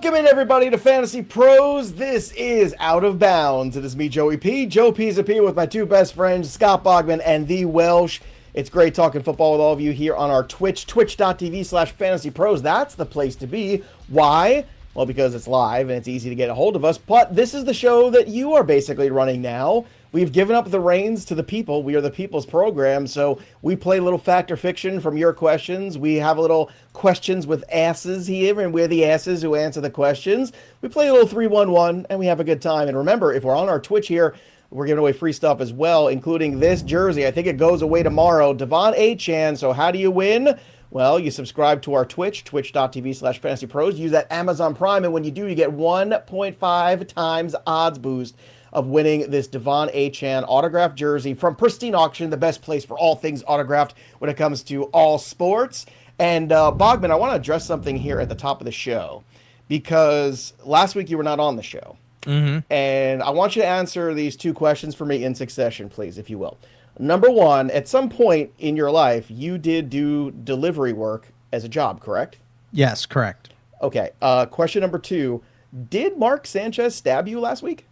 Welcome in, everybody, to Fantasy Pros. This is Out of Bounds. It is me, Joey P. Joe Pisapia with my two best friends, Scott Bogman and the Welsh. It's great talking football with all of you here on our Twitch, twitch.tv/fantasypros. That's the place to be. Why? Well, because it's live and it's easy to get a hold of us. But this is the show that you are basically running now. We've given up the reins to the people. We are the people's program, so we play a little fact or fiction from your questions. We have a little questions with asses here, and we're the asses who answer the questions. We play a little 3-1-1, and we have a good time. And remember, if we're on our Twitch here, we're giving away free stuff as well, including this jersey. I think it goes away tomorrow. Devon A-Chan. So how do you win? Well, you subscribe to our Twitch, twitch.tv/fantasypros. Use that Amazon Prime, and when you do, you get 1.5 times odds boost of winning this Devon A-Chan autographed jersey from Pristine Auction, the best place for all things autographed when it comes to all sports. And Bogman, I want to address something here at the top of the show, because last week you were not on the show. And I want you to answer these two questions for me in succession, please, if you will. Number one, at some point in your life, you did do delivery work as a job, correct? Yes, correct. Okay. Question number two, did Mark Sanchez stab you last week?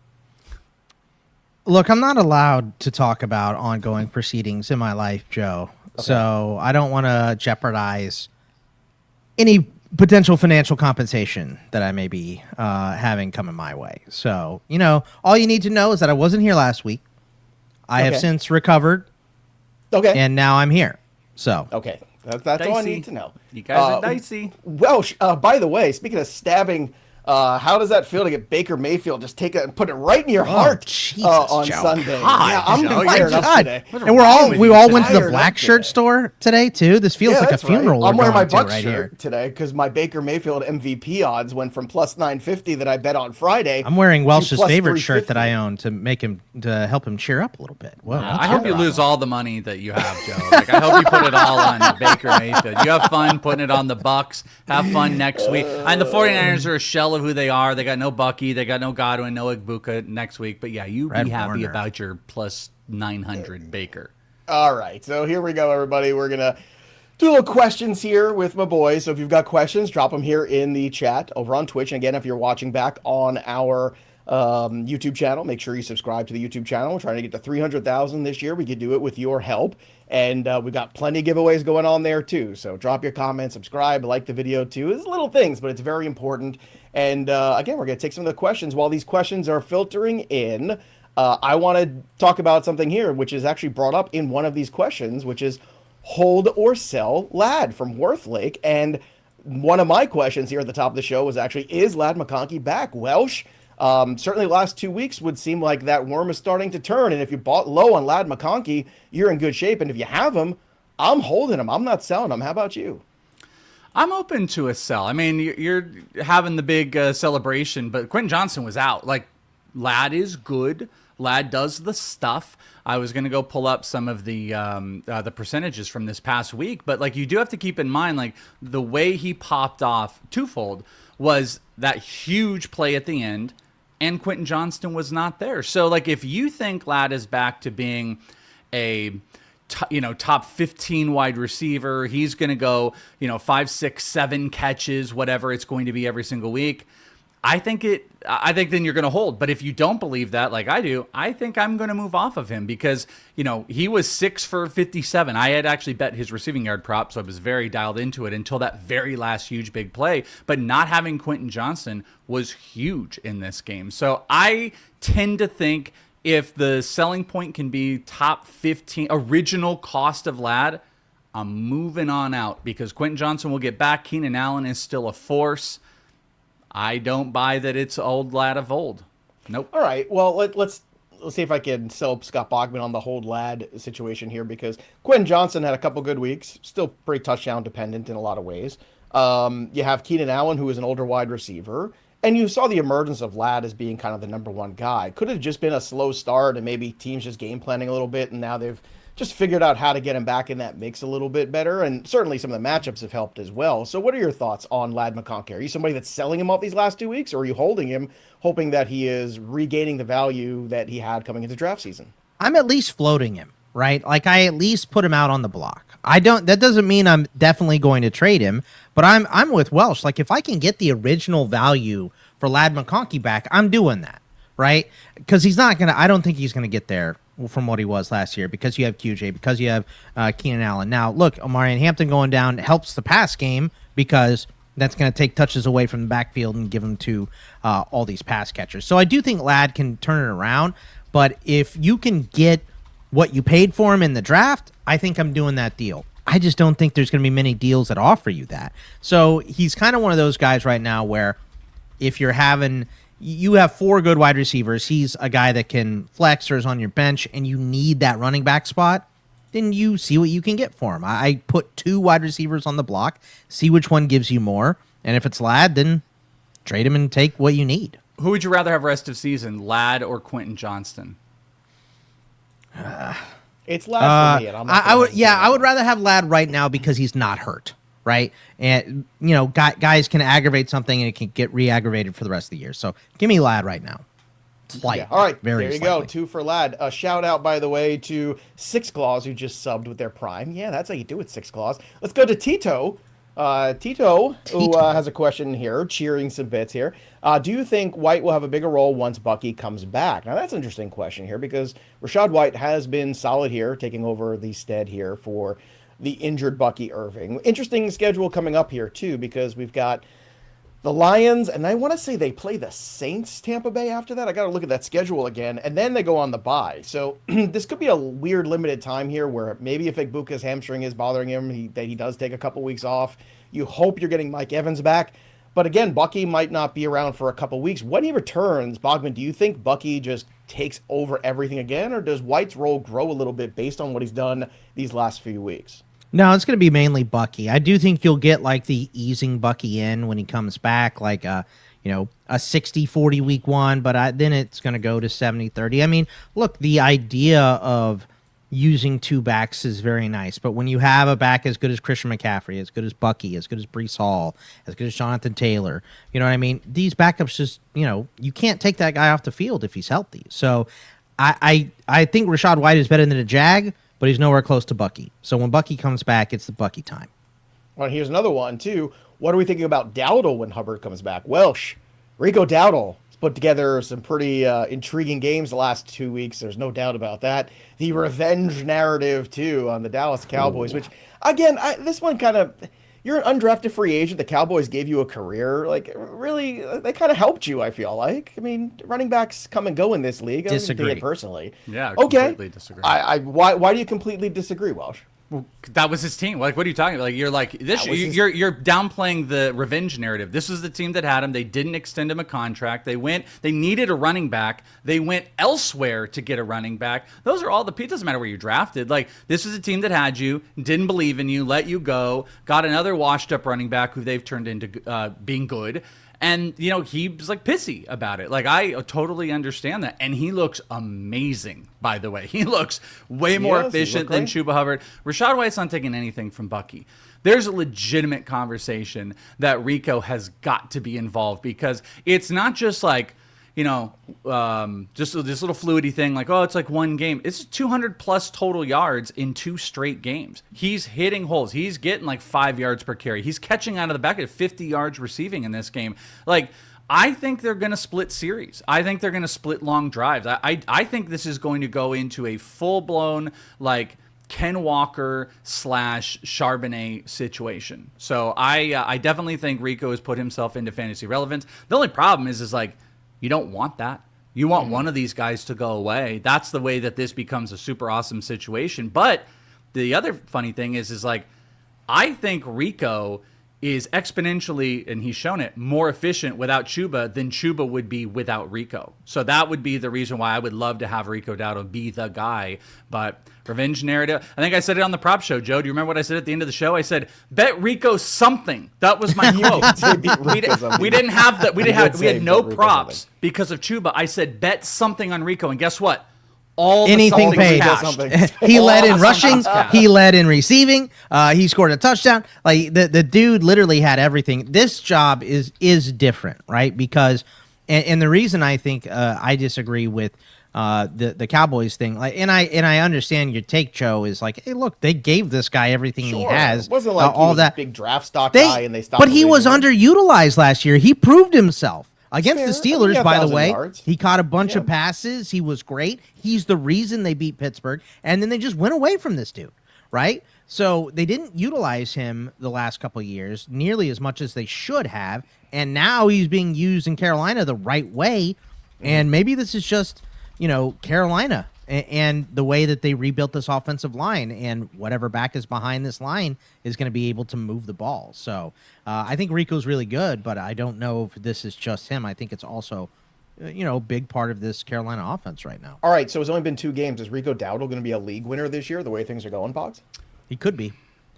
Look, I'm not allowed to talk about ongoing proceedings in my life, Joe. Okay. So I don't want to jeopardize any potential financial compensation that I may be having coming my way. So, you know, all you need to know is that I wasn't here last week. I have since recovered. Okay. And now I'm here. So. Okay. That's all I need to know. You guys are dicey. Welsh, by the way, speaking of stabbing, how does that feel to get Baker Mayfield just take it and put it right in your heart on Joe. Sunday? God, yeah, I'm fired up today. And we all went to the black shirt store today too. This feels like a funeral. Right. I'm wearing my Bucks shirt here today because my Baker Mayfield MVP odds went from plus 950 that I bet on Friday. I'm wearing Welsh's favorite shirt that I own to help him cheer up a little bit. Whoa, I hope you lose all the money that you have, Joe. Like, I hope you put it all on Baker Mayfield. You have fun putting it on the Bucks. Have fun next week. And the 49ers are a shell of who they are. They got no Bucky, they got no Godwin, no Igbuka next week. But yeah, you be happy about your plus 900 Baker. All right, so here we go, everybody. We're gonna do little questions here with my boys. So if you've got questions, drop them here in the chat over on Twitch. And again, if you're watching back on our YouTube channel, make sure you subscribe to the YouTube channel. We're trying to get to 300,000 this year. We could do it with your help. And we've got plenty of giveaways going on there too. So drop your comments, subscribe, like the video too. It's little things, but it's very important. And again, we're going to take some of the questions. While these questions are filtering in, I want to talk about something here, which is actually brought up in one of these questions, which is hold or sell Ladd from Worthlake. And one of my questions here at the top of the show was actually, is Ladd McConkey back? Welsh? Certainly the last 2 weeks would seem like that worm is starting to turn. And if you bought low on Ladd McConkey, you're in good shape. And if you have him, I'm holding him. I'm not selling him. How about you? I'm open to a sell. I mean, you're having the big celebration, but Quentin Johnson was out. Like, Ladd is good. Ladd does the stuff. I was going to go pull up some of the percentages from this past week, but like, you do have to keep in mind, like, the way he popped off twofold was that huge play at the end, and Quentin Johnston was not there. So, like, if you think Ladd is back to being a top 15 wide receiver, he's going to go, 5, 6, 7 catches, whatever it's going to be every single week. I think then you're going to hold. But if you don't believe that, like I do, I think I'm going to move off of him because, he was 6 for 57. I had actually bet his receiving yard prop, so I was very dialed into it until that very last huge big play. But not having Quentin Johnston was huge in this game. So I tend to think if the selling point can be top 15, original cost of Ladd, I'm moving on out because Quentin Johnson will get back. Keenan Allen is still a force. I don't buy that it's old Ladd of old. Nope. All right. Well, let's see if I can sell Scott Bogman on the hold Ladd situation here, because Quentin Johnson had a couple good weeks, still pretty touchdown dependent in a lot of ways. You have Keenan Allen, who is an older wide receiver. And you saw the emergence of Ladd as being kind of the number one guy. Could have just been a slow start and maybe teams just game planning a little bit, and now they've just figured out how to get him back in that mix a little bit better. And certainly some of the matchups have helped as well. So what are your thoughts on Ladd McConkey? Are you somebody that's selling him off these last 2 weeks, or are you holding him, hoping that he is regaining the value that he had coming into draft season? I'm at least floating him. right? Like I at least put him out on the block. That doesn't mean I'm definitely going to trade him, but I'm with Welsh. Like if I can get the original value for Ladd McConkey back, I'm doing that, right? Because I don't think he's gonna get there from what he was last year because you have QJ, because you have Keenan Allen. Now look, Omarion Hampton going down helps the pass game because that's going to take touches away from the backfield and give them to all these pass catchers. So I do think Ladd can turn it around, but if you can get what you paid for him in the draft, I think I'm doing that deal. I just don't think there's going to be many deals that offer you that. So he's kind of one of those guys right now where if you have 4 good wide receivers, he's a guy that can flex or is on your bench, and you need that running back spot, then you see what you can get for him. I put 2 wide receivers on the block, see which one gives you more, and if it's Ladd, then trade him and take what you need. Who would you rather have rest of season, Ladd or Quentin Johnston? It's Ladd for me. And I would rather have Ladd right now because he's not hurt, right? And guys can aggravate something and it can get re-aggravated for the rest of the year. So give me Ladd right now. Slight. Yeah. All right, there you slightly. go. 2 for Ladd. A shout out, by the way, to Six Claws, who just subbed with their Prime. Yeah, that's how you do it, Six Claws. Let's go to Tito. Tito, who has a question here, cheering some bits here. Do you think White will have a bigger role once Bucky comes back? Now, that's an interesting question here because Rachaad White has been solid here, taking over the stead here for the injured Bucky Irving. Interesting schedule coming up here, too, because we've got the Lions, and I want to say they play the Saints, Tampa Bay after that. I got to look at that schedule again, and then they go on the bye. So this could be a weird limited time here where maybe if Igbuka's hamstring is bothering him, he does take a couple weeks off. You hope you're getting Mike Evans back. But again, Bucky might not be around for a couple weeks. When he returns, Bogman, do you think Bucky just takes over everything again, or does White's role grow a little bit based on what he's done these last few weeks? No, it's going to be mainly Bucky. I do think you'll get like the easing Bucky in when he comes back, like a 60-40 week one, but then it's going to go to 70-30. I mean, look, the idea of using 2 backs is very nice, but when you have a back as good as Christian McCaffrey, as good as Bucky, as good as Breece Hall, as good as Jonathan Taylor, you know what I mean? These backups just, you can't take that guy off the field if he's healthy. So I think Rachaad White is better than a Jag, but he's nowhere close to Bucky. So when Bucky comes back, it's the Bucky time. Well, here's another one, too. What are we thinking about Dowdle when Hubbard comes back? Welsh, Rico Dowdle has put together some pretty intriguing games the last 2 weeks. There's no doubt about that. The revenge narrative, too, on the Dallas Cowboys, which, again, this one kind of... You're an undrafted free agent. The Cowboys gave you a career. Like, really, they kind of helped you, I feel like. I mean, running backs come and go in this league. Disagree. I don't think personally. Yeah, okay. Completely disagree. Why do you completely disagree, Welsh? Well, that was his team. Like, what are you talking about? Like, you're like this. You're downplaying the revenge narrative. This was the team that had him. They didn't extend him a contract. They needed a running back. They went elsewhere to get a running back. Those are all it doesn't matter where you drafted. Like, this is a team that had you, didn't believe in you, let you go, got another washed up running back who they've turned into being good. And, he was like pissy about it. Like, I totally understand that. And he looks amazing, by the way. He looks way more efficient than Chuba Hubbard. Rachaad White's not taking anything from Bucky. There's a legitimate conversation that Rico has got to be involved because it's not just like, just this little fluidy thing like, oh, it's like one game. It's 200 plus total yards in 2 straight games. He's hitting holes. He's getting like 5 yards per carry. He's catching out of the back at 50 yards receiving in this game. Like, I think they're going to split series. I think they're going to split long drives. I think this is going to go into a full-blown, like, Ken Walker / Charbonnet situation. So I definitely think Rico has put himself into fantasy relevance. The only problem is like, you don't want that. You want one of these guys to go away. That's the way that this becomes a super awesome situation. But the other funny thing is like, I think Rico is exponentially, and he's shown it, more efficient without Chuba than Chuba would be without Rico. So that would be the reason why I would love to have Rico Dowdle be the guy. But revenge narrative, I think I said it on the prop show. Joe, do you remember what I said at the end of the show? I said, bet Rico something. That was my quote. we didn't have that. We had no props because of Chuba. I said, bet something on Rico. And guess what? Anything paid. He led in rushing. He led in receiving. He scored a touchdown. Like the dude literally had everything. This job is different, right? Because And the reason I think I disagree with the Cowboys thing, like, and I understand your take, Joe, is like, hey, look, they gave this guy everything he has. It wasn't like all he was that a big draft stock guy and they stopped. But he was underutilized last year. He proved himself against the Fair. Steelers. By the 1,000 way, yards. he caught a bunch of passes. He was great. He's the reason they beat Pittsburgh, and then they just went away from this dude, right? So they didn't utilize him the last couple of years nearly as much as they should have, and now he's being used in Carolina the right way. And maybe this is just, Carolina and the way that they rebuilt this offensive line, and whatever back is behind this line is going to be able to move the ball. So I think Rico's really good, but I don't know if this is just him. I think it's also, a big part of this Carolina offense right now. All right, so it's only been 2 games. Is Rico Dowdle going to be a league winner this year, the way things are going, Boggs? He could be.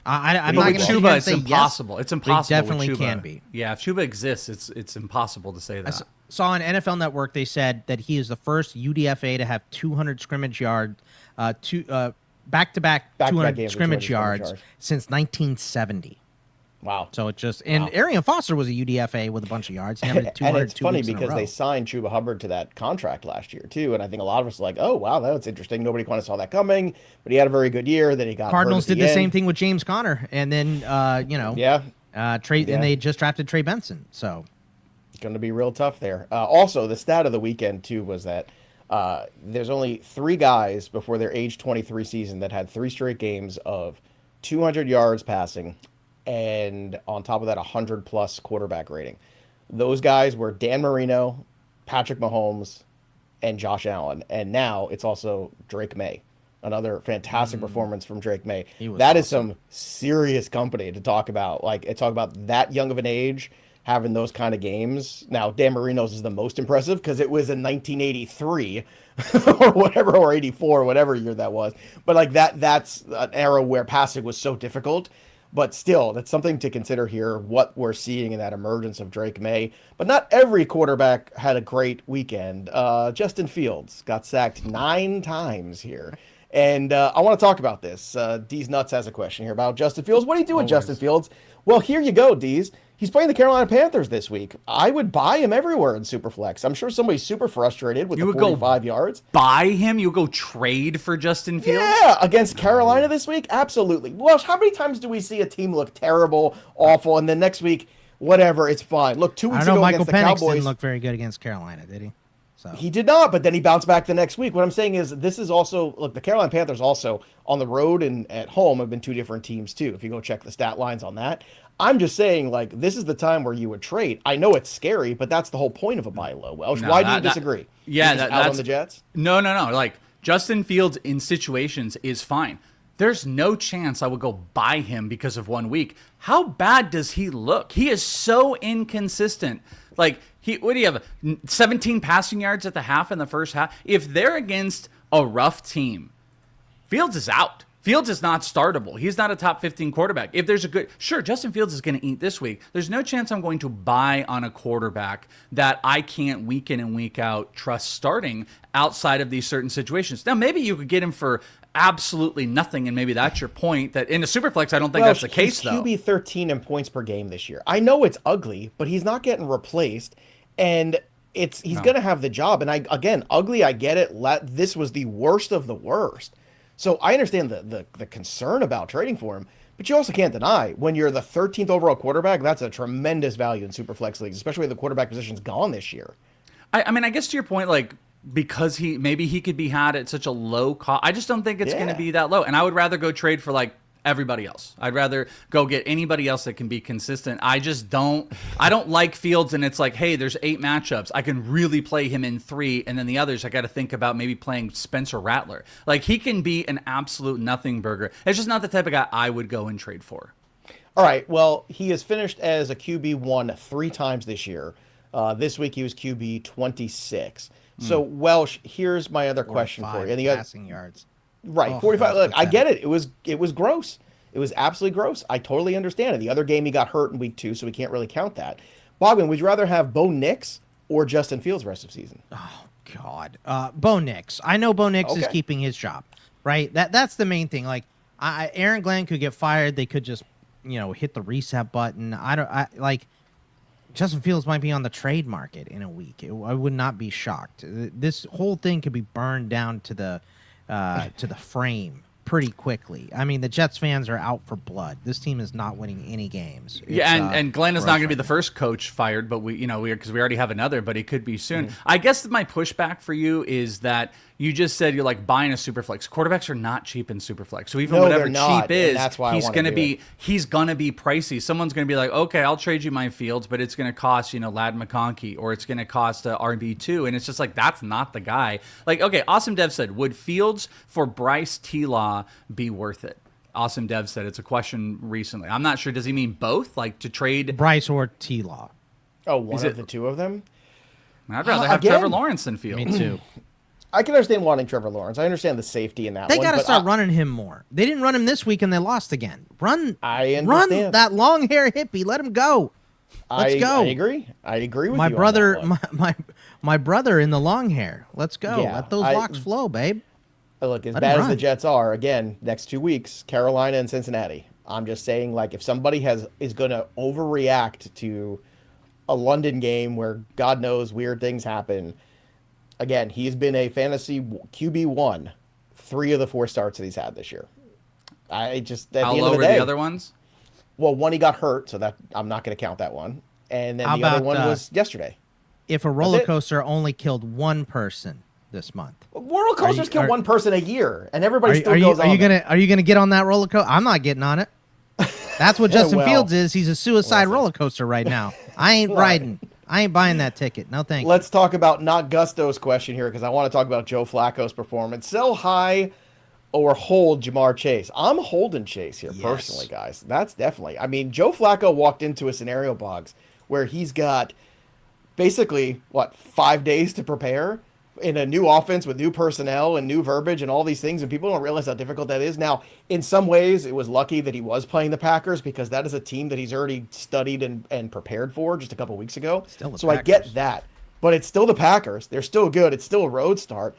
I'm But not with going Chuba, to say it's impossible. yes. It's impossible. He definitely with Chuba. can be. Yeah, if Chuba exists, it's impossible to say that. Saw on NFL Network, they said that he is the first UDFA to have 200 scrimmage yards, back-to-back 200 scrimmage yards since 1970. Wow. So it just, and Arian Foster was a UDFA with a bunch of yards. And it's funny because they signed Chuba Hubbard to that contract last year too, and I think a lot of us are like, oh wow, that's interesting. Nobody kind of saw that coming, but he had a very good year. Then he got Cardinals hurt at did the same thing with James Conner, and then and they just drafted Trey Benson. So it's going to be real tough there. Also, the stat of the weekend too was that there's only 3 guys before their age 23 season that had 3 straight games of 200 yards passing, and on top of that, 100+ quarterback rating. Those guys were Dan Marino, Patrick Mahomes, and Josh Allen. And now it's also Drake May. Another fantastic performance from Drake May. That is some serious company to talk about. Talk about that young of an age having those kind of games. Now, Dan Marino's is the most impressive because it was in 1983 or whatever, or 84, whatever year that was. But that's an era where passing was so difficult. But still, that's something to consider here, what we're seeing in that emergence of Drake May. But not every quarterback had a great weekend. Justin Fields got sacked 9 times here. And I want to talk about this. D's Nuts has a question here about Justin Fields. What do you do with Justin Fields? Well, here you go, D's. He's playing the Carolina Panthers this week. I would buy him everywhere in Superflex. I'm sure somebody's super frustrated with the 45 yards. Buy him? You go trade for Justin Fields? Yeah, against Carolina this week? Absolutely. Well, how many times do we see a team look terrible, awful, and then next week, whatever, it's fine? Look, 2 weeks ago against the Cowboys, didn't look very good against Carolina, did he? So. He did not, but then he bounced back the next week. What I'm saying is this is also, look, the Carolina Panthers also on the road and at home have been 2 different teams too. If you go check the stat lines on that. I'm just saying, this is the time where you would trade. I know it's scary, but that's the whole point of a buy low. Welsh, why do you disagree? That's on the Jets. No. Justin Fields in situations is fine. There's no chance I would go buy him because of 1 week. How bad does he look? He is so inconsistent. What do you have? 17 passing yards at the half in the first half. If they're against a rough team, Fields is out. Fields is not startable. He's not a top 15 quarterback. If there's Justin Fields is going to eat this week. There's no chance I'm going to buy on a quarterback that I can't week in and week out trust starting outside of these certain situations. Now, maybe you could get him for absolutely nothing, and maybe that's your point. That in a Superflex, I don't think that's the case, though. He's QB 13 in points per game this year. I know it's ugly, but he's not getting replaced, and he's going to have the job. And ugly, I get it. This was the worst of the worst. So I understand the concern about trading for him, but you also can't deny when you're the 13th overall quarterback, that's a tremendous value in Superflex leagues, especially when the quarterback position's gone this year. I mean, I guess to your point, because he could be had at such a low cost, I just don't think it's going to be that low. And I would rather go trade for everybody else. I'd rather go get anybody else that can be consistent. I don't like Fields, and it's hey, there's 8 matchups. I can really play him in 3, and then the others I got to think about maybe playing Spencer Rattler. He can be an absolute nothing burger. It's just not the type of guy I would go and trade for. All right, well, he has finished as a QB1 3 times this year. This week he was QB 26. So, Welsh, here's my other question for you. And passing yards. Right, 45. Look, I get it. It was gross. It was absolutely gross. I totally understand it. The other game he got hurt in week 2, so we can't really count that. Bogman, would you rather have Bo Nix or Justin Fields rest of season? Oh God, Bo Nix. I know Bo Nix is keeping his job, right? That's the main thing. Aaron Glenn could get fired. They could just hit the reset button. Justin Fields might be on the trade market in a week. I would not be shocked. This whole thing could be burned down to the frame pretty quickly. I mean, the Jets fans are out for blood. This team is not winning any games. And Glenn is not going to be the first coach fired, but because we already have another, but it could be soon. I guess my pushback for you is that you just said you're like buying a super flex. Quarterbacks are not cheap in super flex. So even whatever cheap is, that's why he's going to be pricey. Someone's going to be like, okay, I'll trade you my Fields, but it's going to cost, Ladd McConkey, or it's going to cost RB2. And it's just like, that's not the guy. Like, okay, Awesome Dev said, would Fields for Bryce T-Law be worth it? Awesome Dev said it's a question recently. I'm not sure. Does he mean both? Like to trade Bryce or T-Law? Oh, one of the two of them? I'd rather have Trevor Lawrence than Fields. Me too. I can understand wanting Trevor Lawrence. I understand the safety in that They one. got to start running him more. They didn't run him this week and they lost again. Run that long hair hippie. Let him go. Let's go. I agree with my you. Brother, my brother in the long hair. Let's go. Yeah, Let those locks flow, babe. Look, as bad as the Jets are, again, next 2 weeks, Carolina and Cincinnati. I'm just saying, like, if somebody is going to overreact to a London game where God knows weird things happen. Again, he's been a fantasy QB1 3 of the 4 starts that he's had this year. I just at How the end low of the were day, the other ones? Well, one he got hurt, so that I'm not going to count that one. And then How the other about, one was yesterday. If a roller coaster only killed one person this month, roller coasters kill one person a year, and everybody still goes on. Are you gonna get on that roller coaster? I'm not getting on it. That's what Justin Fields is. He's a suicide roller coaster right now. I ain't riding. I ain't buying that ticket. No thank you. Let's talk about not Gusto's question here, because I want to talk about Joe Flacco's performance. Sell high or hold Jamar Chase? I'm holding Chase here personally, guys. That's definitely. I mean, Joe Flacco walked into a scenario box where he's got basically, 5 days to prepare in a new offense with new personnel and new verbiage and all these things, and people don't realize how difficult that is. Now, in some ways, it was lucky that he was playing the Packers, because that is a team that he's already studied and prepared for just a couple weeks ago. So I get that. But it's still the Packers. They're still good. It's still a road start.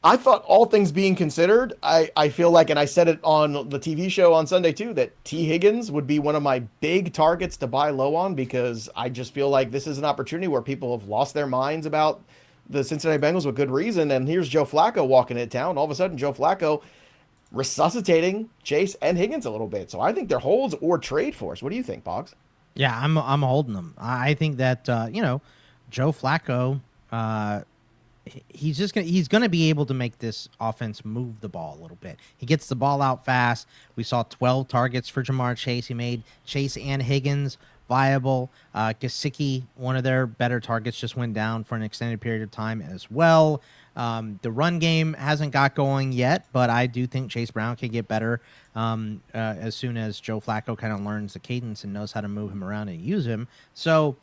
I thought, all things being considered, I feel like, and I said it on the TV show on Sunday too, that T. Higgins would be one of my big targets to buy low on, because I just feel like this is an opportunity where people have lost their minds about the Cincinnati Bengals with good reason. And here's Joe Flacco walking into town. All of a sudden, Joe Flacco resuscitating Chase and Higgins a little bit. So I think they're holds or trade for us. What do you think, Boggs? Yeah, I'm holding them. I think that Joe Flacco, he's gonna be able to make this offense move the ball a little bit. He gets the ball out fast. We saw 12 targets for Jamar Chase. He made Chase and Higgins viable. Gesicki, one of their better targets, just went down for an extended period of time as well. The run game hasn't got going yet, but I do think Chase Brown can get better as soon as Joe Flacco kind of learns the cadence and knows how to move him around and use him. So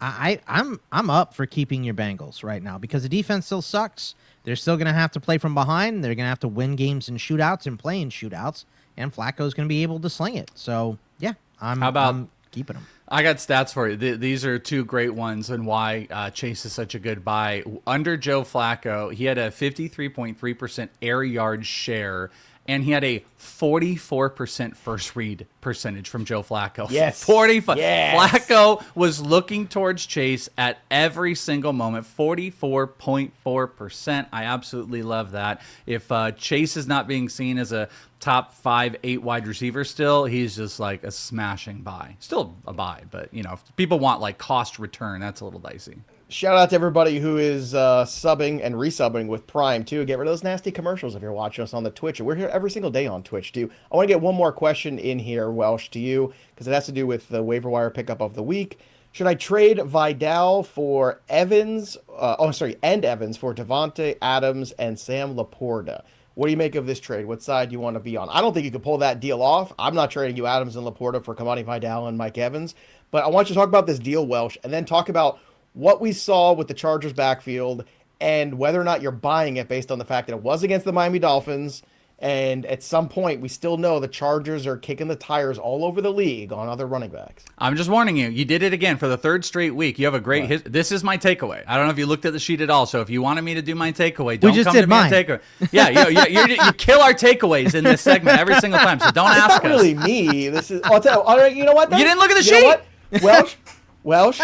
I'm up for keeping your Bengals right now, because the defense still sucks. They're still going to have to play from behind. They're going to have to win games in shootouts and play in shootouts, and Flacco's going to be able to sling it. So, yeah, I'm keeping him. I got stats for you. These are 2 great ones, and why Chase is such a good buy. Under Joe Flacco, he had a 53.3% air yard share, and he had a 44% first read percentage from Joe Flacco. Yes. 45. Yes. Flacco was looking towards Chase at every single moment. 44.4%. I absolutely love that. If Chase is not being seen as a top 5-8 wide receiver still, he's just like a smashing buy. Still a buy, but if people want like cost return, that's a little dicey. Shout out to everybody who is subbing and resubbing with Prime, too. Get rid of those nasty commercials if you're watching us on the Twitch. We're here every single day on Twitch, too. I want to get one more question in here, Welsh, to you, because it has to do with the waiver wire pickup of the week. Should I trade Vidal for Evans? And Evans for Devontae Adams and Sam Laporta? What do you make of this trade? What side do you want to be on? I don't think you could pull that deal off. I'm not trading you Adams and Laporta for Kimani Vidal and Mike Evans. But I want you to talk about this deal, Welsh, and then talk about what we saw with the Chargers backfield and whether or not you're buying it based on the fact that it was against the Miami Dolphins. And at some point, we still know the Chargers are kicking the tires all over the league on other running backs. I'm just warning you. You did it again for the 3rd straight week. You have a great This is my takeaway. I don't know if you looked at the sheet at all. So if you wanted me to do my takeaway, don't come to me and takeaway. Yeah, you kill our takeaways in this segment every single time. So don't ask us. It's not really me. This is. I'll tell you. All right, you know what? Then? You didn't look at the sheet. You know what? Welsh, Welsh,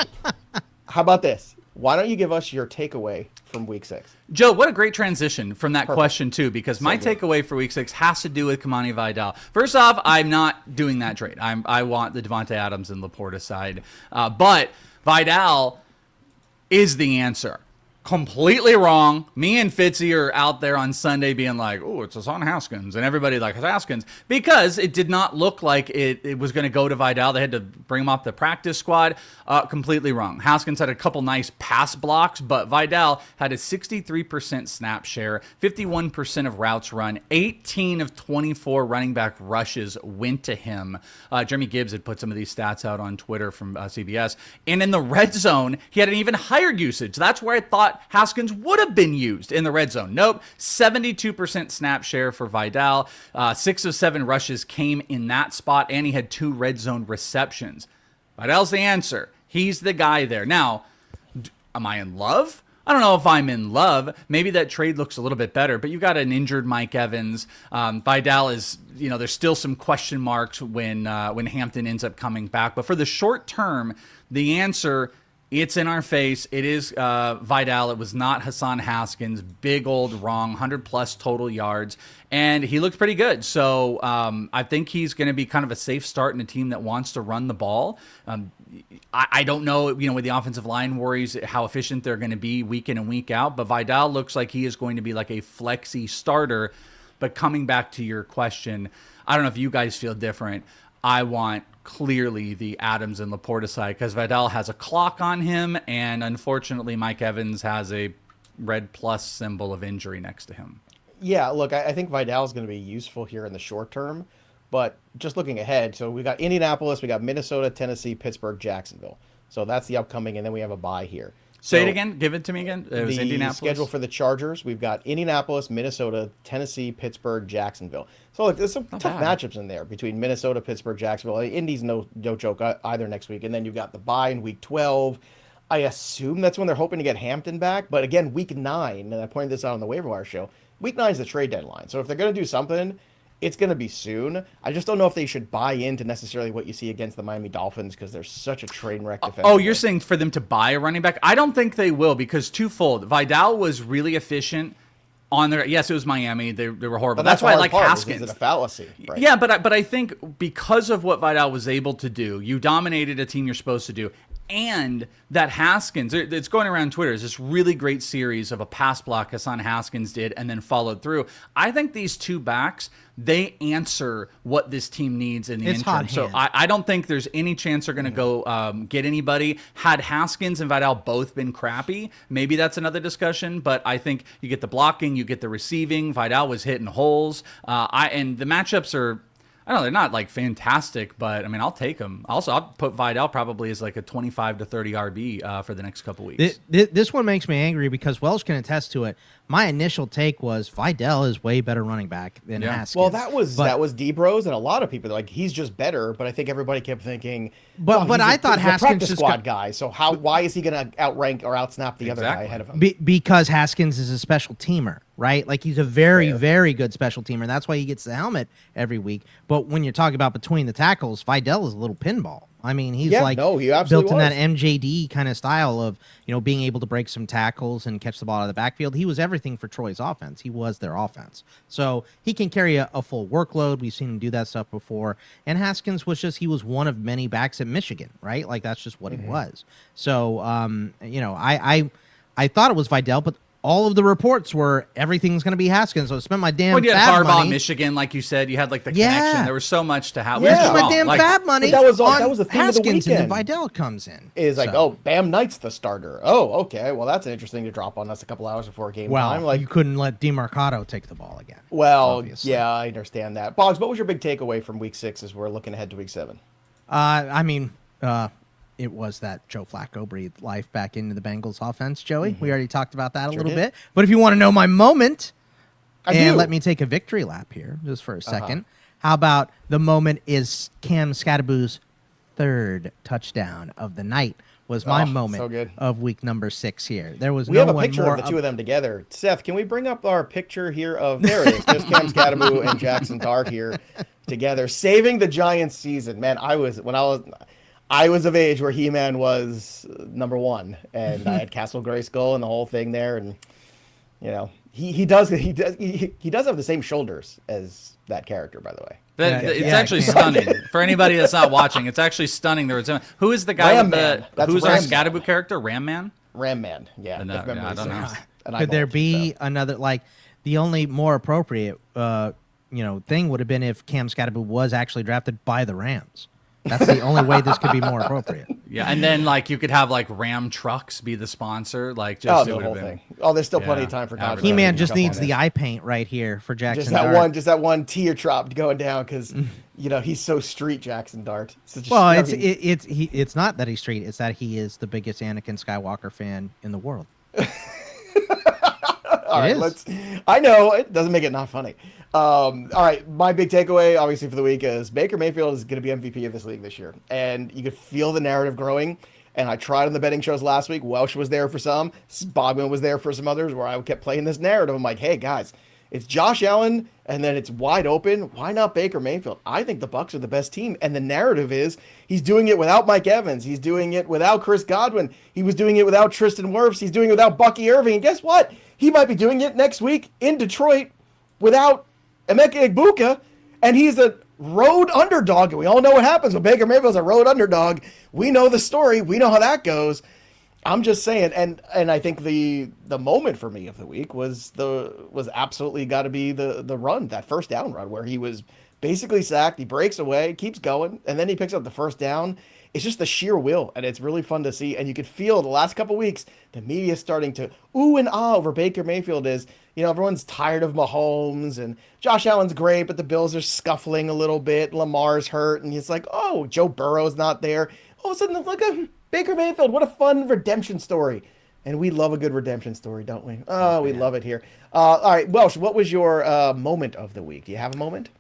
how about this? Why don't you give us your takeaway from week 6? Joe, what a great transition from that Perfect. question, too, because my good. takeaway for week 6 has to do with Kimani Vidal. First off, I'm not doing that trade. I want the Devontae Adams and Laporta side. But Vidal is the answer. Completely wrong. Me and Fitzy are out there on Sunday being like, oh, it's Hassan Haskins. And everybody like Haskins. Because it did not look like it was going to go to Vidal. They had to bring him off the practice squad. Completely wrong. Haskins had a couple nice pass blocks, but Vidal had a 63% snap share, 51% of routes run, 18 of 24 running back rushes went to him. Jeremy Gibbs had put some of these stats out on Twitter from CBS. And in the red zone, he had an even higher usage. That's where I thought Haskins would have been used in the red zone. Nope. 72% snap share for Vidal. 6 of 7 rushes came in that spot, and he had 2 red zone receptions. Vidal's the answer. He's the guy there. Now, am I in love? I don't know if I'm in love. Maybe that trade looks a little bit better, but you got an injured Mike Evans. Vidal is, there's still some question marks when Hampton ends up coming back. But for the short term, the answer, it's in our face. It is Vidal. It was not Hassan Haskins. Big old wrong, 100-plus total yards. And he looked pretty good. So I think he's going to be kind of a safe start in a team that wants to run the ball. I don't know, with the offensive line worries, how efficient they're going to be week in and week out. But Vidal looks like he is going to be like a flexy starter. But coming back to your question, I don't know if you guys feel different. I want clearly the Adams and Laporta side because Vidal has a clock on him, and unfortunately Mike Evans has a red plus symbol of injury next to him. Yeah, look, I think Vidal is going to be useful here in the short term, but just looking ahead, so we got Indianapolis, we got Minnesota, Tennessee, Pittsburgh, Jacksonville. So that's the upcoming, and then we have a bye here. Say it again. Give it to me again. It was the Indianapolis. Schedule for the Chargers, we've got Indianapolis, Minnesota, Tennessee, Pittsburgh, Jacksonville. So look, there's some tough matchups in there between Minnesota, Pittsburgh, Jacksonville. Indy's no joke either next week. And then you've got the bye in week 12. I assume that's when they're hoping to get Hampton back. But again, week 9, and I pointed this out on the Waiver Wire show, week 9 is the trade deadline. So if they're going to do something, it's going to be soon. I just don't know if they should buy into necessarily what you see against the Miami Dolphins because they're such a train wreck defensively. Oh, you're saying for them to buy a running back? I don't think they will because twofold. Vidal was really efficient on their. Yes, it was Miami. They were horrible. But that's why I like Haskins. Is it a fallacy? Right? Yeah, but I think because of what Vidal was able to do, you dominated a team you're supposed to do. And that Haskins, it's going around Twitter, is this really great series of a pass block Hassan Haskins did and then followed through. I think these two backs, they answer what this team needs in the interim. So I don't think there's any chance they're going to go get anybody. Had Haskins and Vidal both been crappy, maybe that's another discussion. But I think you get the blocking, you get the receiving. Vidal was hitting holes. And the matchups are, I don't know, they're not like fantastic, but I mean, I'll take them. Also, I'll put Vidal probably as like a 25 to 30 RB for the next couple weeks. This one makes me angry because Welsh can attest to it. My initial take was Vidal is way better running back than Haskins. Well, that was D-Bros, and a lot of people are like, he's just better, but I think everybody kept thinking, but I thought he's Haskins a practice squad guy, so why is he going to outrank or outsnap the other guy ahead of him? Because Haskins is a special teamer, right? Like he's a very, very good special teamer. That's why he gets the helmet every week. But when you're talking about between the tackles, Vidal is a little pinball. I mean, he's he built in that MJD kind of style of, being able to break some tackles and catch the ball out of the backfield. He was everything for Troy's offense. He was their offense. So he can carry a full workload. We've seen him do that stuff before. And Haskins he was one of many backs at Michigan, right? Like that's just what he was. So, I thought it was Vidal, but all of the reports were everything's going to be Haskins. So I spent my damn when you had fab Harbaugh, money. Michigan, like you said, you had like the connection. There was so much to have. I spent my damn fab money. That was the theme Haskins of the weekend. And Vidal comes in. Bam Knight's the starter. Oh, okay. Well, that's interesting to drop on us a couple hours before game time. Well, you couldn't let DeMarcado take the ball again. Well, obviously. Yeah, I understand that. Boggs, what was your big takeaway from week 6 as we're looking ahead to week 7? It was that Joe Flacco breathed life back into the Bengals offense, Joey. We already talked about that a little bit. But if you want to know my moment, let me take a victory lap here just for a second. How about the moment is Cam Skattebo's 3rd touchdown of the night was my moment of week number 6 here. There was we have a picture of the two of them together. Seth, can we bring up our picture here of, there it is, there's Cam Skattebo and Jaxson Dart here together, saving the Giants season. Man, I was of age where He-Man was number one, and I had Castle Grayskull and the whole thing there, and he does have the same shoulders as that character, by the way. It's actually stunning for anybody that's not watching. It's actually stunning. Who is the guy with who's our Skattebo character? Ram Man. Ram Man. Yeah. I don't know. Could there be another, like, the only more appropriate thing would have been if Cam Skattebo was actually drafted by the Rams. That's the only way this could be more appropriate. Yeah, and then like you could have like Ram Trucks be the sponsor, like just the whole thing. Oh, there's still plenty of time for content. He-Man just needs the eye paint right here for Jaxson. Just that one teardrop going down because he's so street, Jaxson Dart. It's not that he's street; it's that he is the biggest Anakin Skywalker fan in the world. All right, I know it doesn't make it not funny. All right, my big takeaway, obviously, for the week is Baker Mayfield is going to be MVP of this league this year, and you could feel the narrative growing. And I tried on the betting shows last week. Welsh was there for some, Bogman was there for some others, where I kept playing this narrative. I'm like, hey guys, it's Josh Allen, and then it's wide open. Why not Baker Mayfield? I think the Bucs are the best team, and the narrative is he's doing it without Mike Evans. He's doing it without Chris Godwin. He was doing it without Tristan Wirfs. He's doing it without Bucky Irving. And guess what? He might be doing it next week in Detroit without Emeka Egbuka, and he's a road underdog. And we all know what happens when Baker Mayfield's a road underdog. We know the story. We know how that goes. I'm just saying, and I think the moment for me of the week was absolutely got to be the run, that first down run where he was basically sacked. He breaks away, keeps going, and then he picks up the first down. It's just the sheer will, and it's really fun to see. And you could feel the last couple of weeks, the media is starting to ooh and ah over Baker Mayfield. Everyone's tired of Mahomes, and Josh Allen's great, but the Bills are scuffling a little bit. Lamar's hurt, and he's like, oh, Joe Burrow's not there. All of a sudden, look at Baker Mayfield. What a fun redemption story. And we love a good redemption story, don't we? Oh, we love it here. All right, Welsh, what was your moment of the week? Do you have a moment?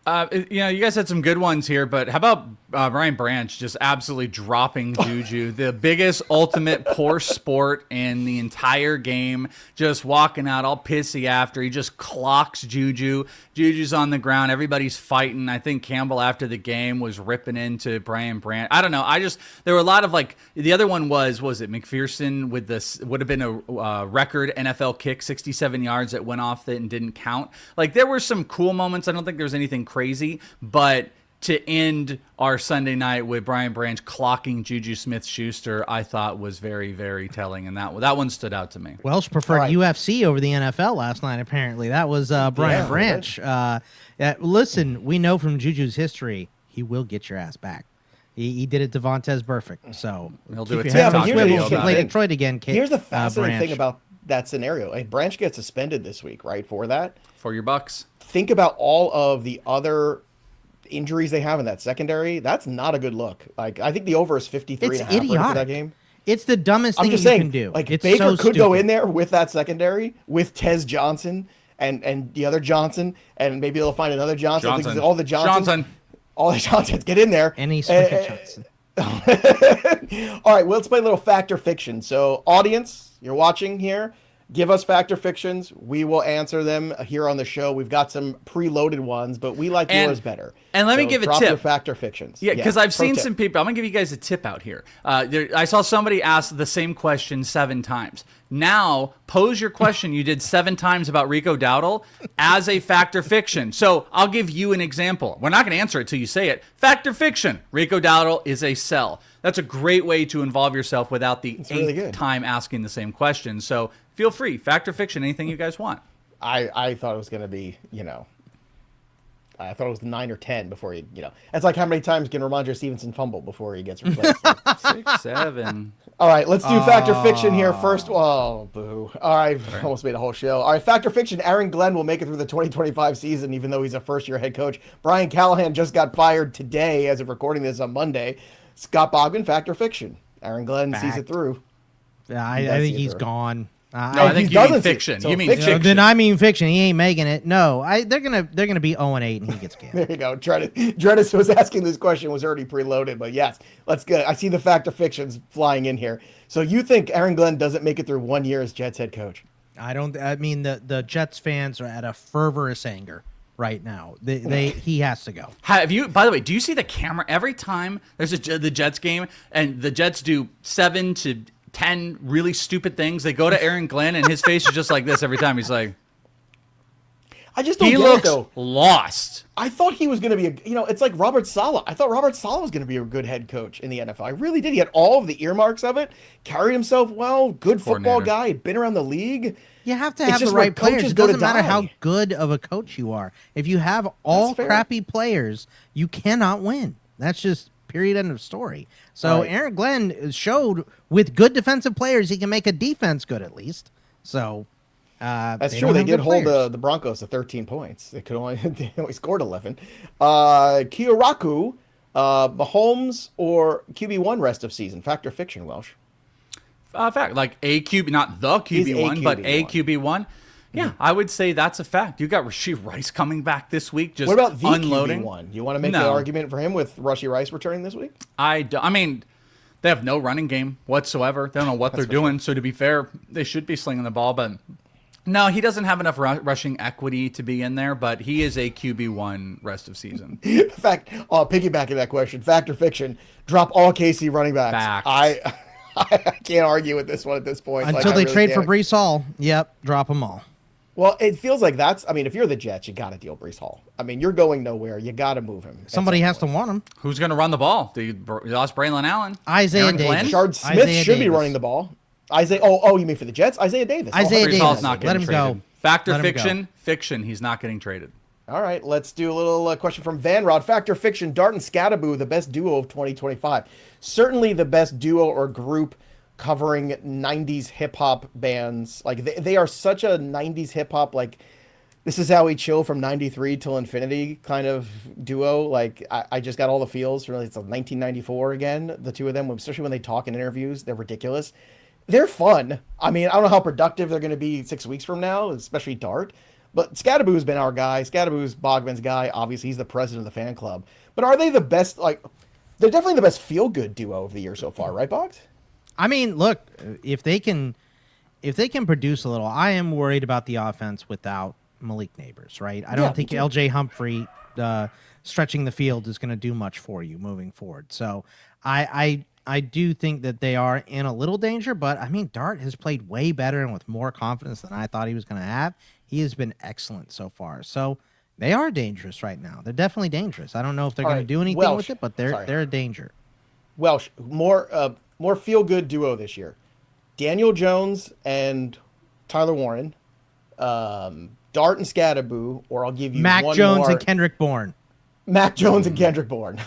You guys had some good ones here, but how about Brian Branch just absolutely dropping Juju, the biggest ultimate poor sport in the entire game, just walking out all pissy after. He just clocks Juju. Juju's on the ground. Everybody's fighting. I think Campbell after the game was ripping into Brian Branch. I don't know. There were a lot of the other one was it McPherson with this would have been a record NFL kick, 67 yards that went off it and didn't count. There were some cool moments. I don't think there was anything crazy, but to end our Sunday night with Brian Branch clocking Juju Smith-Schuster, I thought was very, very telling, and that one stood out to me. Welsh preferred UFC over the NFL last night, apparently. That was Brian Branch. Listen, we know from Juju's history, he will get your ass back. He did it to Vontaze Burfict, so he'll do it. Play Detroit again. Here's the fascinating thing about that scenario. Branch gets suspended this week, right, for that? For your Bucks. Think about all of the other injuries they have in that secondary. That's not a good look. I think the over is 53.5 for that game. It's the dumbest thing you can do. It's Baker could go in there with that secondary, with Tez Johnson and the other Johnson, and maybe they'll find another Johnson. I think all the Johnsons get in there. Any Johnson. All right, well, let's play a little fact or fiction. So, audience, you're watching here. Give us fact or fictions. We will answer them here on the show. We've got some preloaded ones, but we like yours better. And let me give a tip. Your fact or fictions. Yeah, because I've seen some people. I'm going to give you guys a tip out here. I saw somebody ask the same question 7 times. Now, pose your question you did 7 times about Rico Dowdle as a fact or fiction. So I'll give you an example. We're not going to answer it till you say it. Fact or fiction, Rico Dowdle is a sell. That's a great way to involve yourself without the 8th time asking the same question. So feel free. Fact or fiction, anything you guys want. I thought it was going to be, I thought it was 9 or 10 before you, It's like how many times can Ramondre Stevenson fumble before he gets replaced? 6, 7. All right, let's do fact or fiction here first. Oh, boo. All right, almost made a whole show. All right, fact or fiction, Aaron Glenn will make it through the 2025 season, even though he's a first-year head coach. Brian Callahan just got fired today as of recording this on Monday. Scott Bogman, fact or fiction? Aaron Glenn sees it through. Yeah, I think he's gone. No, I think you mean fiction. You mean fiction. Then I mean fiction. He ain't making it. No, they're gonna be 0-8 and he gets canned. There you go. Drenis was asking this question, was already preloaded, but yes, let's go. I see the fact or fictions flying in here. So you think Aaron Glenn doesn't make it through 1 year as Jets head coach? I mean the Jets fans are at a fervorous anger right now. He has to go. Have you? By the way, do you see the camera every time there's the Jets game and the Jets do 7 to 10 really stupid things? They go to Aaron Glenn and his face is just like this every time. He's like, I just don't he get looks it, though. lost. I thought he was going to be it's like Robert Saleh. I thought Robert Saleh was going to be a good head coach in the NFL. I really did. He had all of the earmarks of it, carried himself well, good football guy, had been around the league. You have to have the right players. It doesn't matter how good of a coach you are. If you have all crappy players, you cannot win. That's just period, end of story. So Aaron Glenn showed with good defensive players, he can make a defense good at least. So that's true. They did hold the Broncos to 13 points. They only scored 11. Kioraku, Mahomes or QB1 rest of season? Fact or fiction, Welsh? Fact, like a QB, not the QB1, but a QB1. Yeah, I would say that's a fact. You got Rashee Rice coming back this week, just what about the unloading. QB1? You want to make an argument for him with Rashee Rice returning this week? I mean, they have no running game whatsoever. They don't know what they're doing. So to be fair, they should be slinging the ball, but no, he doesn't have enough rushing equity to be in there, but he is a QB1 rest of season. In fact, piggybacking that question, fact or fiction, drop all KC running backs. Fact. I can't argue with this one at this point. Until they trade for Breece Hall. Yep, drop them all. Well, it feels like if you're the Jets, you got to deal Breece Hall. I mean, you're going nowhere. You got to move him. Somebody has to want him. Who's going to run the ball? You lost Braylon Allen. Isaiah Davis. Rashard Smith should be running the ball. You mean for the Jets? Isaiah Davis. Isaiah Davis. Hall's not Let getting him traded. go. Fact or fiction? Fiction. He's not getting traded. All right, let's do a little question from Van Rod. Fact or fiction? Dart and Skattebo, the best duo of 2025. Certainly the best duo or group covering 90s hip-hop bands. Like, they are such a 90s hip-hop, like, this is how we chill from 93 till infinity kind of duo. Like, I just got all the feels. Really, it's like 1994 again, the two of them, especially when they talk in interviews. They're ridiculous. They're fun. I mean, I don't know how productive they're going to be 6 weeks from now, especially Dart. But Skattebo's been our guy. Skattebo's Bogman's guy. Obviously, he's the president of the fan club. But are they the best, like, they're definitely the best feel-good duo of the year so far, right, Boggs? I mean, look, if they can produce a little, I am worried about the offense without Malik Neighbors, right? I don't think LJ Humphrey stretching the field is going to do much for you moving forward. So I do think that they are in a little danger, but I mean, Dart has played way better and with more confidence than I thought he was going to have. He has been excellent so far. So they are dangerous right now. They're definitely dangerous. I don't know if they're going to do anything with it, but they're a danger. Welsh, more feel-good duo this year. Daniel Jones and Tyler Warren. Dart and Skattebo, or I'll give you Mac one Jones more. and Kendrick Bourne. Mac Jones and Kendrick Bourne.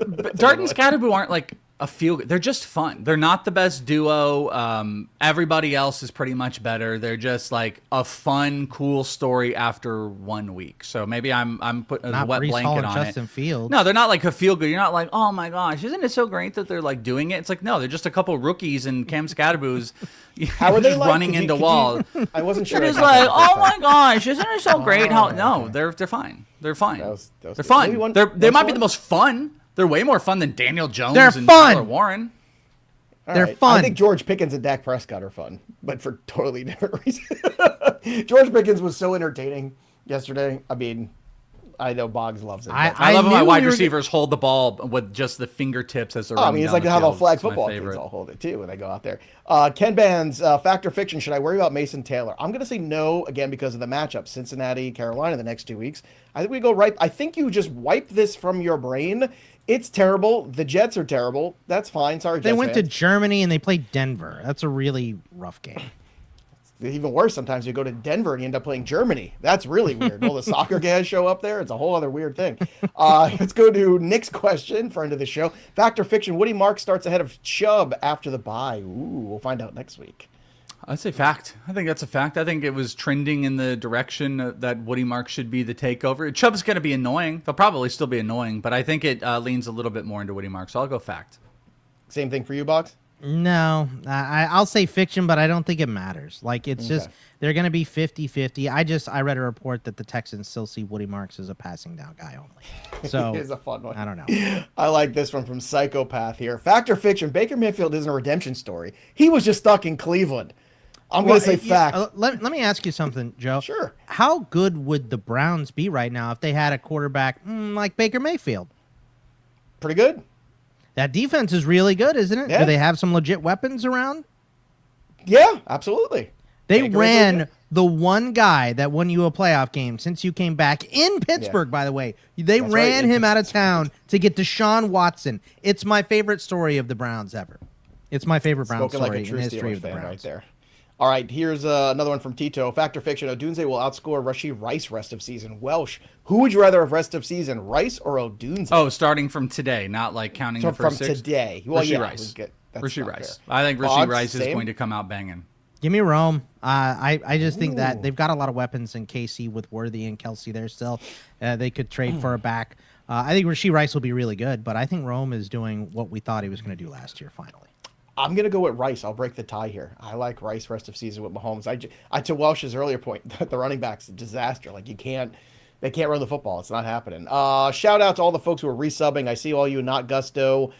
But Dart and Skattebo aren't like a feel. They're just fun. They're not the best duo. Everybody else is pretty much better. They're just like a fun, cool story after 1 week. So maybe I'm putting a wet blanket on Justin it. Fields. No, they're not like a feel good. You're not like, oh my gosh, isn't it so great that they're like doing it? It's like, no, they're just a couple rookies and Cam Skattebo's How are they like? running into walls. I wasn't sure. It is like, oh my gosh, isn't it so great? How no, they're fine. They're fine. They're fun. They might be the most fun. They're way more fun than Daniel Jones and Tyler Warren. They're fun. I think George Pickens and Dak Prescott are fun, but for totally different reasons. George Pickens was so entertaining yesterday. I mean, I know Boggs loves it. I love when my wide receivers hold the ball with just the fingertips as they're running. I mean, it's down like how the flag It's my football favorite. kids all hold it too when they go out there. Ken Bands, fact or fiction? Should I worry about Mason Taylor? I'm going to say no again because of the matchup, Cincinnati, Carolina, the next 2 weeks. I think we go right. I think you just wipe this from your brain. It's terrible. The Jets are terrible. That's fine. Sorry, Jets They went fans. to Germany and they played Denver. That's a really rough game. Even worse, sometimes you go to Denver and you end up playing Germany. That's really weird. Will the soccer guys show up there? It's a whole other weird thing. Let's go to Nick's question, friend of the show. Fact or fiction, Woody Mark starts ahead of Chubb after the bye. Ooh, we'll find out next week. I'd say fact. I think that's a fact. I think it was trending in the direction that Woody Mark should be the takeover. Chubb's going to be annoying. They'll probably still be annoying, but I think it leans a little bit more into Woody Mark, so I'll go fact. Same thing for you, Boggs? No, I'll say fiction, but I don't think it matters. Like, it's just, they're going to be 50-50. I read a report that the Texans still see Woody Marks as a passing down guy only. So Here's a fun one. I don't know. I like this one from Psychopath here. Fact or fiction, Baker Mayfield isn't a redemption story. He was just stuck in Cleveland. I'm going to say fact. Let me ask you something, Joe. Sure. How good would the Browns be right now if they had a quarterback like Baker Mayfield? Pretty good. That defense is really good, isn't it? Yeah. Do they have some legit weapons around? Yeah, absolutely. They Baker ran Mayfield. the one guy that won you a playoff game since you came back in Pittsburgh, by the way. They That's ran right. him out of town to get Deshaun Watson. It's my favorite story of the Browns ever. It's my favorite Browns Spoken story like a true in the history Steelers of the fan Browns. right there. All right, here's another one from Tito. Fact or fiction, Odunze will outscore Rashee Rice rest of season. Welsh, who would you rather have rest of season, Rice or Odunze? Oh, starting from today, not like counting the from first six. today. Well, Rashee yeah, Rice. that's Rashee not Rice. fair. I think Rashee Boggs, Rice is same? going to come out banging. Give me Rome. I just think that they've got a lot of weapons in KC with Worthy and Kelsey there still. They could trade for a back. I think Rashee Rice will be really good, but I think Rome is doing what we thought he was going to do last year finally. I'm going to go with Rice. I'll break the tie here. I like Rice rest of season with Mahomes. I to Welsh's earlier point, the running back's a disaster. Like they can't run the football. It's not happening. Shout out to all the folks who are resubbing. I see all you, Not Gusto,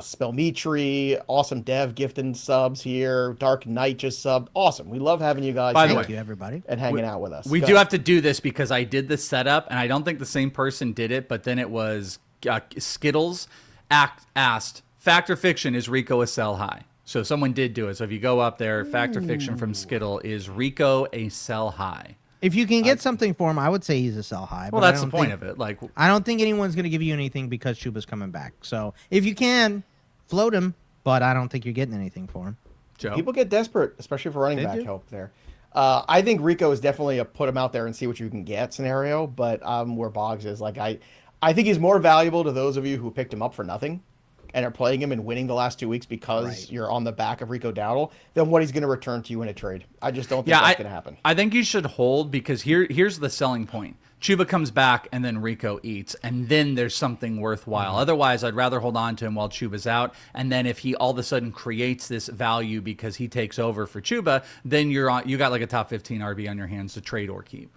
Spellmitri, Awesome Dev gifting subs here. Dark Knight just subbed. Awesome. We love having you guys. By the here way, Thank you, everybody. and hanging out with us. We Go do ahead. have to do this because I did the setup, and I don't think the same person did it, but then it was Skittles asked, fact or fiction, is Rico a sell high? So someone did do it. So if you go up there, fact or fiction from Skittle, is Rico a sell high? If you can get something for him, I would say he's a sell high. Well, but that's the point of it. Like, I don't think anyone's going to give you anything because Chuba's coming back. So if you can, float him, but I don't think you're getting anything for him. Joe. People get desperate, especially for running They back do. help there. I think Rico is definitely a put him out there and see what you can get scenario, but where Boggs is, like I think he's more valuable to those of you who picked him up for nothing and are playing him and winning the last 2 weeks because Right. you're on the back of Rico Dowdle than what he's going to return to you in a trade. I just don't think that's going to happen. I think you should hold because here's the selling point. Chuba comes back and then Rico eats, and then there's something worthwhile. Mm-hmm. Otherwise, I'd rather hold on to him while Chuba's out, and then if he all of a sudden creates this value because he takes over for Chuba, then you got like a top 15 RB on your hands to trade or keep.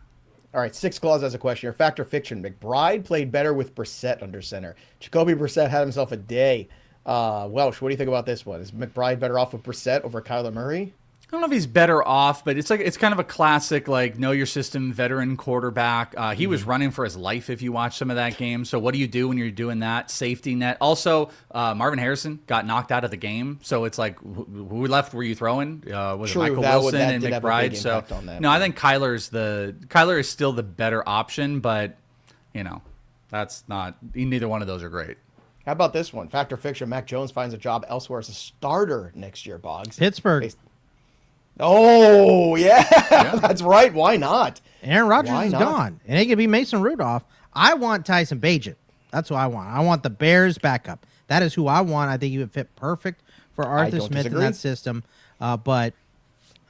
All right, Six Claws has a question here. Fact or fiction, McBride played better with Brissett under center. Jacoby Brissett had himself a day. Welsh, what do you think about this one? Is McBride better off with Brissett over Kyler Murray? I don't know if he's better off, but it's kind of a classic, like, know your system veteran quarterback. He was running for his life if you watch some of that game. So what do you do when you're doing that? Safety net. Also, Marvin Harrison got knocked out of the game. So it's like, who left were you throwing? Was True, it Michael that Wilson and did have a big McBride? So impact on that, no, I yeah. think Kyler is still the better option, but that's not, neither one of those are great. How about this one? Fact or fiction, Mac Jones finds a job elsewhere as a starter next year, Boggs. Pittsburgh. Oh, yeah. That's right. Why not? Aaron Rodgers Why is not? gone, and it could be Mason Rudolph. I want Tyson Bagent. That's who I want. I want the Bears backup. That is who I want. I think he would fit perfect for Arthur don't Smith disagree. in that system. But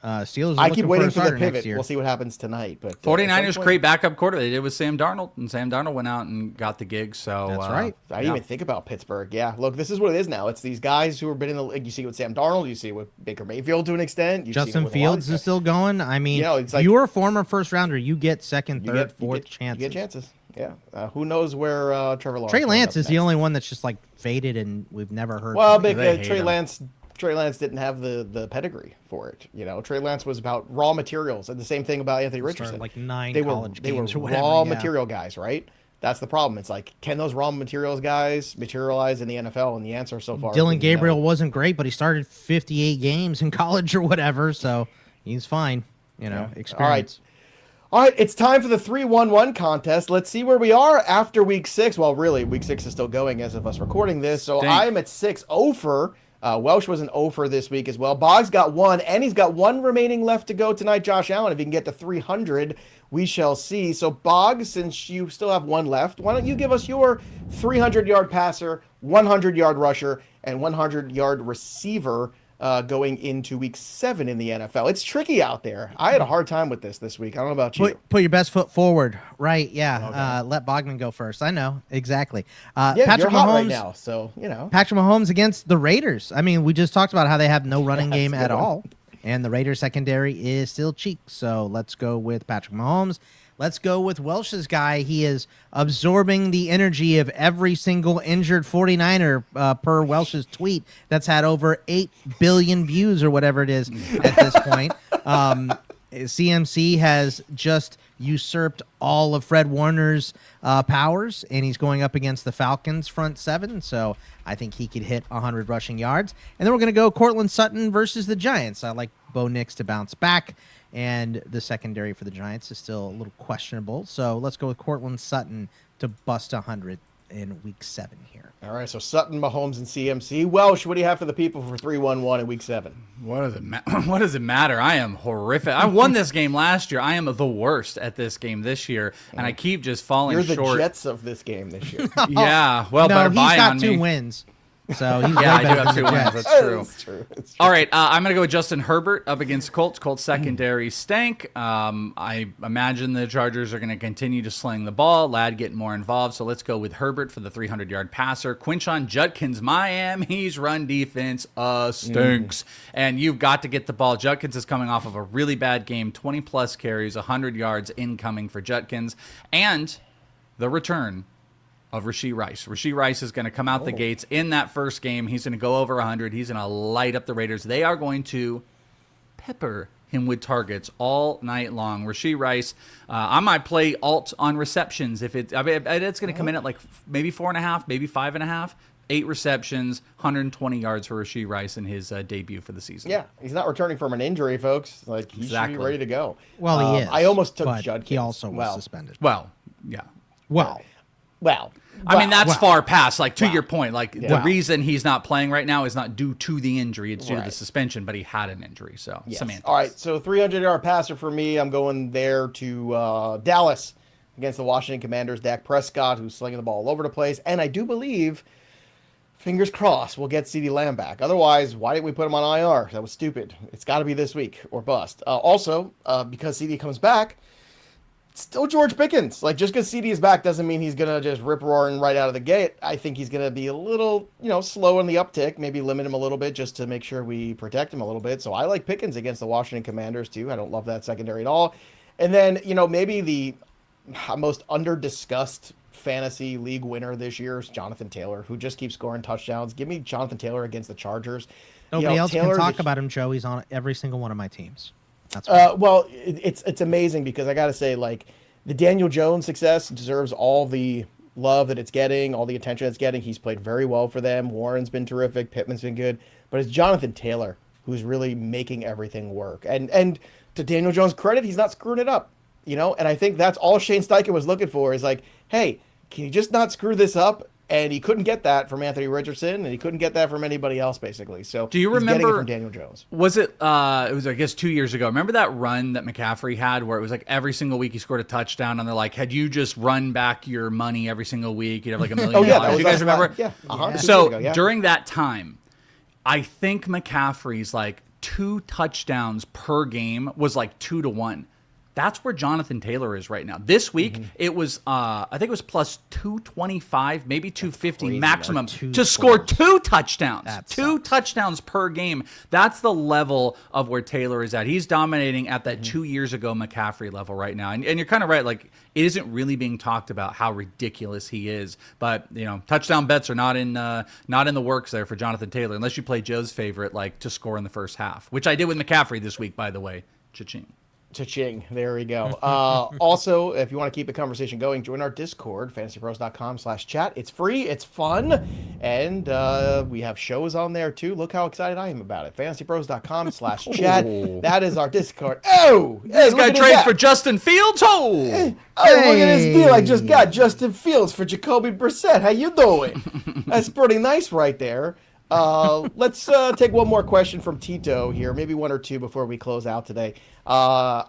Steelers are I looking keep for waiting a for the starter next pivot. year. We'll see what happens tonight. But at 49ers some point- great backup quarterback. They did with Sam Darnold, and Sam Darnold went out and got the gig. So That's right. I didn't even think about Pittsburgh. Yeah, look, this is what it is now. It's these guys who have been in the league. You see it with Sam Darnold. You see it with Baker Mayfield to an extent. You've seen it Justin with a lot of Fields guys. is still going. I mean, it's like- you're a former first rounder. You get second, You third, get- fourth you chances. get chances. Yeah. Who knows where Trevor Lawrence Trey ends Lance up is the next. only one that's just like faded, and we've never heard. Well, from him. but They hate Trey him. Lance didn't have the pedigree for it. Trey Lance was about raw materials, and the same thing about Anthony Started Richardson. like 9 they college were games or whatever, raw yeah. material guys, right? That's the problem. It's like, can those raw materials guys materialize in the NFL? And the answer so far, has Dylan been Gabriel no. wasn't great, but he started 58 games in college or whatever, so he's fine. Experience. All right, it's time for the 3-1-1 contest. Let's see where we are after week 6. Well, really, week 6 is still going as of us recording this. So Stink. I'm at 6 over. Welsh was an over this week as well. Boggs got 1, and he's got 1 remaining left to go tonight. Josh Allen, if he can get to 300, we shall see. So Boggs, since you still have 1 left, why don't you give us your 300-yard passer, 100-yard rusher, and 100-yard receiver going into week 7 in the NFL. It's tricky out there. I had a hard time with this week. I don't know about you. Put your best foot forward. Right, yeah. Okay. Let Bogman go first. I know, exactly. Yeah, Patrick you're hot Mahomes, right now, so, Patrick Mahomes against the Raiders. I mean, we just talked about how they have no running game That's a at good one. all, and the Raiders secondary is still cheap. So let's go with Patrick Mahomes. let's go with Welsh's guy. He is absorbing the energy of every single injured 49er per Welsh's tweet that's had over 8 billion views or whatever it is at this point. CMC has just usurped all of Fred Warner's powers, and he's going up against the Falcons front seven, so I think he could hit 100 rushing yards. And then we're going to go Cortland Sutton versus the Giants. I like Bo Nix to bounce back, and the secondary for the Giants is still a little questionable, so let's go with Cortland Sutton to bust 100 in week 7 here. All right, so Sutton, Mahomes, and CMC. Welsh, what do you have for the people for 3-1-1 in week 7? What does it matter? I am horrific. I won this game last year. I am the worst at this game this year, and I keep just falling short. You're the short. Jets of this game this year. Yeah, well, no, better he's buy got on 2 me. wins. So he's Yeah, I way do better have than 2 the wins. Jets. That's true. It's true. It's true. All right, I'm going to go with Justin Herbert up against Colts. Colts secondary stank. I imagine the Chargers are going to continue to sling the ball. Ladd getting more involved, so let's go with Herbert for the 300-yard passer. Quinshon Judkins, Miami's run defense stinks, and you've got to get the ball. Judkins is coming off of a really bad game, 20-plus carries, 100 yards incoming for Judkins, and the return of Rashee Rice. Rashee Rice is going to come out the gates in that first game. He's going to go over 100. He's going to light up the Raiders. They are going to pepper him with targets all night long. Rashee Rice, I might play alt on receptions if it's going to come in at like maybe 4.5, maybe 5.5. 8 receptions, 120 yards for Rashee Rice in his debut for the season. Yeah, he's not returning from an injury, folks. Like, he should be ready to go. Well, he is. I almost took but Judkins. He also was suspended. Well, yeah. Well. I mean, that's far past. Like, to your point, like, Yeah. the reason he's not playing right now is not due to the injury. It's due to the Right. suspension, but he had an injury. So, Yes. semantics. All right, so 300-yard passer for me. I'm going there to Dallas against the Washington Commanders. Dak Prescott, who's slinging the ball all over the place. And I do believe, fingers crossed, we'll get CeeDee Lamb back. Otherwise, why didn't we put him on IR? That was stupid. It's got to be this week or bust. Also, because CeeDee comes back, still George Pickens. Like, just because CeeDee is back doesn't mean he's going to just rip roaring right out of the gate. I think he's going to be a little, slow in the uptick, maybe limit him a little bit just to make sure we protect him a little bit. So I like Pickens against the Washington Commanders too. I don't love that secondary at all. And then, maybe the most under-discussed fantasy league winner this year is Jonathan Taylor, who just keeps scoring touchdowns. Give me Jonathan Taylor against the Chargers. Nobody else Taylor's can talk about him, Joe. He's on every single one of my teams. That's well, it's amazing because I got to say, like, the Daniel Jones success deserves all the love that it's getting, all the attention it's getting. He's played very well for them. Warren's been terrific. Pittman's been good. But it's Jonathan Taylor who's really making everything work. And to Daniel Jones' credit, he's not screwing it up, And I think that's all Shane Steichen was looking for is like, hey, can you just not screw this up? And he couldn't get that from Anthony Richardson, and he couldn't get that from anybody else, basically. So do you he's remember getting it from Daniel Jones? Was it? It was, I guess, 2 years ago. Remember that run that McCaffrey had, where it was like every single week he scored a touchdown, and they're like, "Had you just run back your money every single week, you'd have like $1 million." Oh yeah, that was you guys remember? Yeah. So during that time, I think McCaffrey's like 2 touchdowns per game was like 2 to 1. That's where Jonathan Taylor is right now. This week, it was, I think it was plus 225, maybe 250 maximum to score 2 touchdowns. That 2 sucks. touchdowns per game. That's the level of where Taylor is at. He's dominating at that 2 years ago McCaffrey level right now. And you're kind of right. Like, it isn't really being talked about how ridiculous he is. But, touchdown bets are not in the works there for Jonathan Taylor, unless you play Joe's favorite, like to score in the first half, which I did with McCaffrey this week, by the way. Cha-ching. Cha-ching. There we go. Also, if you want to keep the conversation going, join our Discord, fantasypros.com/chat. It's free. It's fun. And we have shows on there, too. Look how excited I am about it. fantasypros.com/chat. That is our Discord. Oh! This guy trades for Justin Fields. Oh, look at this deal I just got. Justin Fields for Jacoby Brissett. How you doing? That's pretty nice right there. Let's take one more question from Tito here, maybe one or two before we close out today. I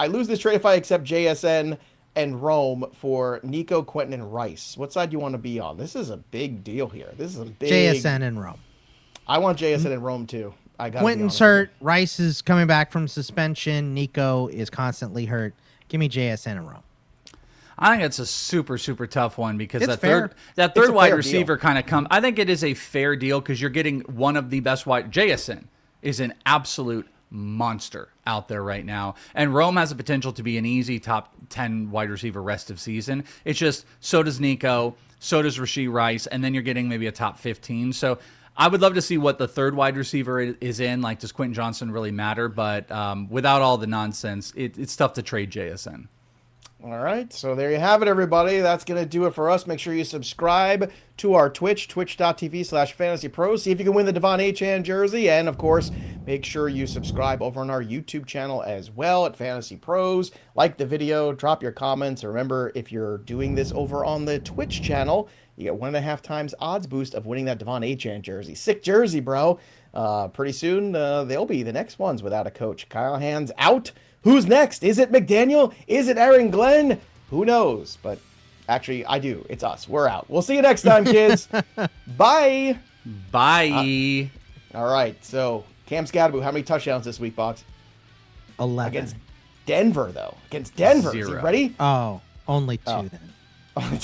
lose this trade if I accept JSN and Rome for Nico, Quentin, and Rice. What side do you want to be on? This is a big deal here. This is a big JSN and Rome. I want JSN and Rome too. Quentin's hurt. Rice is coming back from suspension. Nico is constantly hurt. Give me JSN and Rome. I think it's a super, super tough one because It's that fair. third wide fair receiver kind of I think it is a fair deal because you're getting one of the best wide. JSN is an absolute monster out there right now. And Rome has the potential to be an easy top 10 wide receiver rest of season. It's just, so does Nico, so does Rashee Rice, and then you're getting maybe a top 15. So I would love to see what the third wide receiver is in. Like, does Quentin Johnson really matter? But without all the nonsense, it's tough to trade JSN. All right, so there you have it, everybody. That's going to do it for us. Make sure you subscribe to our Twitch, twitch.tv/fantasypros. See if you can win the Devon Achane jersey. And, of course, make sure you subscribe over on our YouTube channel as well at Fantasy Pros. Like the video, drop your comments. Remember, if you're doing this over on the Twitch channel, you get 1.5 times odds boost of winning that Devon Achane jersey. Sick jersey, bro. Pretty soon, they'll be the next ones without a coach. Kyle Hand's out. Who's next? Is it McDaniel? Is it Aaron Glenn? Who knows? But actually, I do. It's us. We're out. We'll see you next time, kids. Bye. Bye. All right. So, Cam Skattebo, how many touchdowns this week, Box? 11. Against Denver, though. Against Denver. 0. Is he ready? Oh, only 2 then.